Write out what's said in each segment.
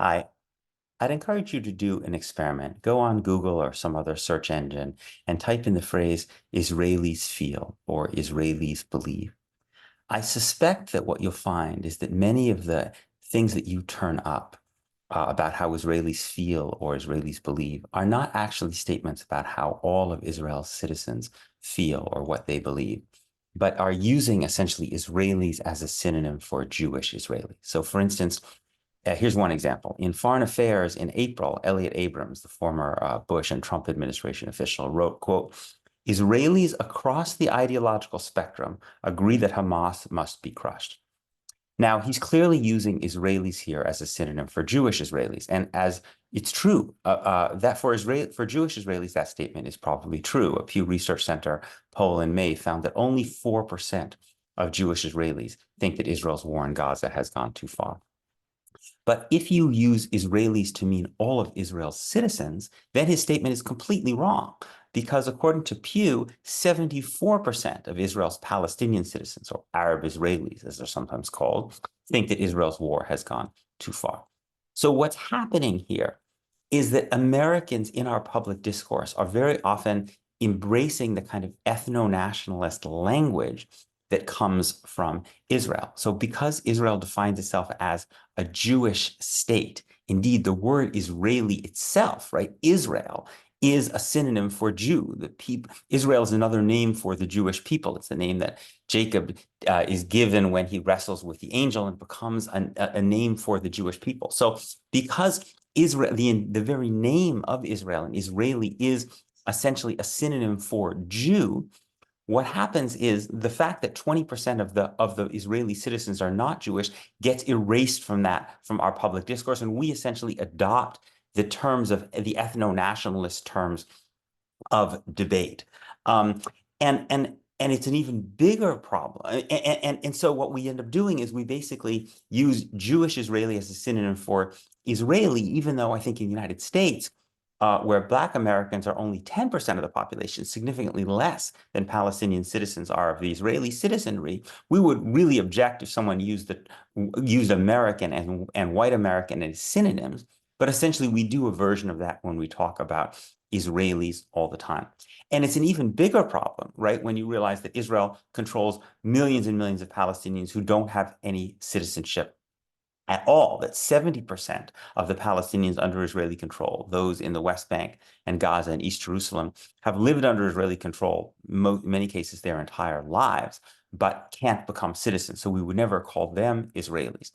Hi, I'd encourage you to do an experiment. Go on Google or some other search engine and type in the phrase Israelis feel or Israelis believe. I suspect that what you'll find is that many of the things that you turn up about how Israelis feel or Israelis believe are not actually statements about how all of Israel's citizens feel or what they believe, but are using essentially Israelis as a synonym for Jewish Israelis. So, for instance, here's one example. In Foreign Affairs in April, Elliott Abrams, the former Bush and Trump administration official, wrote, quote, Israelis across the ideological spectrum agree that Hamas must be crushed. Now, he's clearly using Israelis here as a synonym for Jewish Israelis. And as it's true that for Jewish Israelis, that statement is probably true. A Pew Research Center poll in May found that only 4% of Jewish Israelis think that Israel's war in Gaza has gone too far. But if you use Israelis to mean all of Israel's citizens, then his statement is completely wrong. Because according to Pew, 74% of Israel's Palestinian citizens, or Arab Israelis, as they're sometimes called, think that Israel's war has gone too far. So what's happening here is that Americans in our public discourse are very often embracing the kind of ethno-nationalist language that comes from Israel. So because Israel defines itself as a Jewish state, indeed, the word Israeli itself, right, Israel, is a synonym for Jew. Israel is another name for the Jewish people. It's the name that Jacob is given when he wrestles with the angel and becomes a name for the Jewish people. So because Israel, the very name of Israel and Israeli is essentially a synonym for Jew, what happens is the fact that 20% of the Israeli citizens are not Jewish gets erased from our public discourse, and we essentially adopt the terms of the ethno-nationalist terms of debate. And it's an even bigger problem. And so what we end up doing is we basically use Jewish Israeli as a synonym for Israeli, even though I think in the United States, where Black Americans are only 10% of the population, significantly less than Palestinian citizens are of the Israeli citizenry, we would really object if someone used American and white American as synonyms. But essentially, we do a version of that when we talk about Israelis all the time. And it's an even bigger problem, right, when you realize that Israel controls millions and millions of Palestinians who don't have any citizenship at all, that 70% of the Palestinians under Israeli control, those in the West Bank and Gaza and East Jerusalem, have lived under Israeli control, in many cases their entire lives, but can't become citizens. So we would never call them Israelis.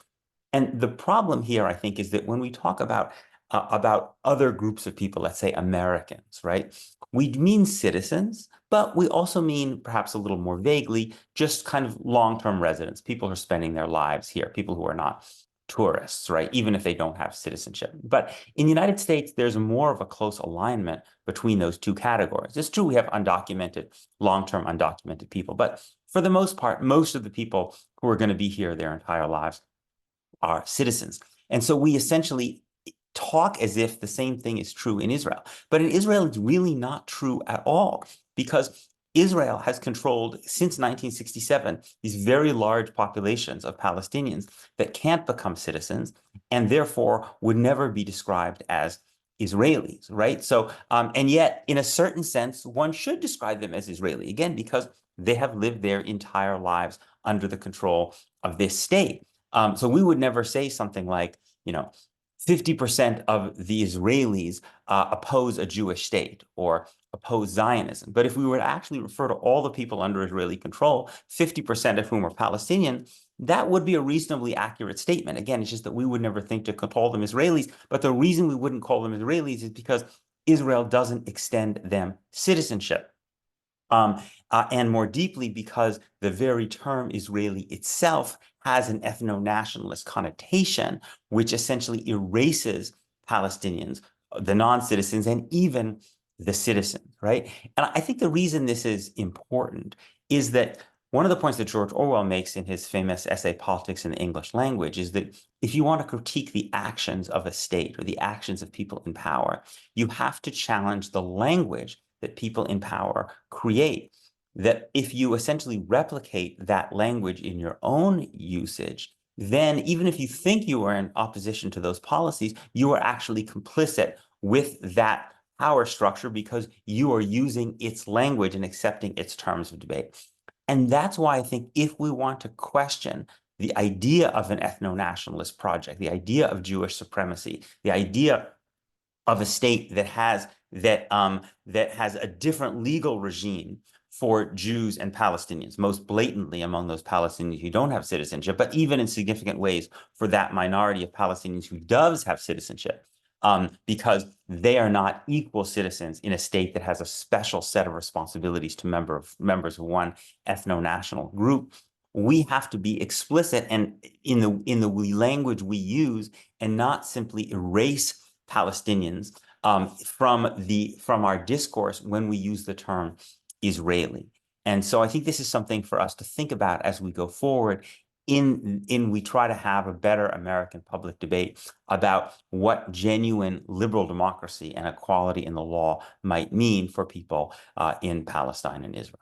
And the problem here, I think, is that when we talk about other groups of people, let's say Americans, right, we mean citizens, but we also mean, perhaps a little more vaguely, just kind of long-term residents, people who are spending their lives here, people who are not tourists, right, even if they don't have citizenship. But in the United States, there's more of a close alignment between those two categories. It's true we have undocumented, long-term undocumented people, but for the most part, most of the people who are going to be here their entire lives are citizens. And so we essentially talk as if the same thing is true in Israel. But in Israel, it's really not true at all, because Israel has controlled, since 1967, these very large populations of Palestinians that can't become citizens and therefore would never be described as Israelis, right? So, and yet, in a certain sense, one should describe them as Israeli, again, because they have lived their entire lives under the control of this state. So we would never say something like, 50% of the Israelis oppose a Jewish state or oppose Zionism. But if we were to actually refer to all the people under Israeli control, 50% of whom are Palestinian, that would be a reasonably accurate statement. Again, it's just that we would never think to call them Israelis. But the reason we wouldn't call them Israelis is because Israel doesn't extend them citizenship. And more deeply, because the very term Israeli itself has an ethno-nationalist connotation, which essentially erases Palestinians, the non-citizens, and even the citizens, right? And I think the reason this is important is that one of the points that George Orwell makes in his famous essay, Politics in the English Language, is that if you want to critique the actions of a state or the actions of people in power, you have to challenge the language that people in power create. That if you essentially replicate that language in your own usage, then even if you think you are in opposition to those policies, you are actually complicit with that power structure because you are using its language and accepting its terms of debate. And that's why I think if we want to question the idea of an ethno-nationalist project, the idea of Jewish supremacy, the idea of a state that has a different legal regime for Jews and Palestinians, most blatantly among those Palestinians who don't have citizenship, but even in significant ways for that minority of Palestinians who does have citizenship, because they are not equal citizens in a state that has a special set of responsibilities to members of one ethno-national group. We have to be explicit and in the language we use, and not simply erase Palestinians from our discourse when we use the term Israeli. And so I think this is something for us to think about as we go forward we try to have a better American public debate about what genuine liberal democracy and equality in the law might mean for people in Palestine and Israel.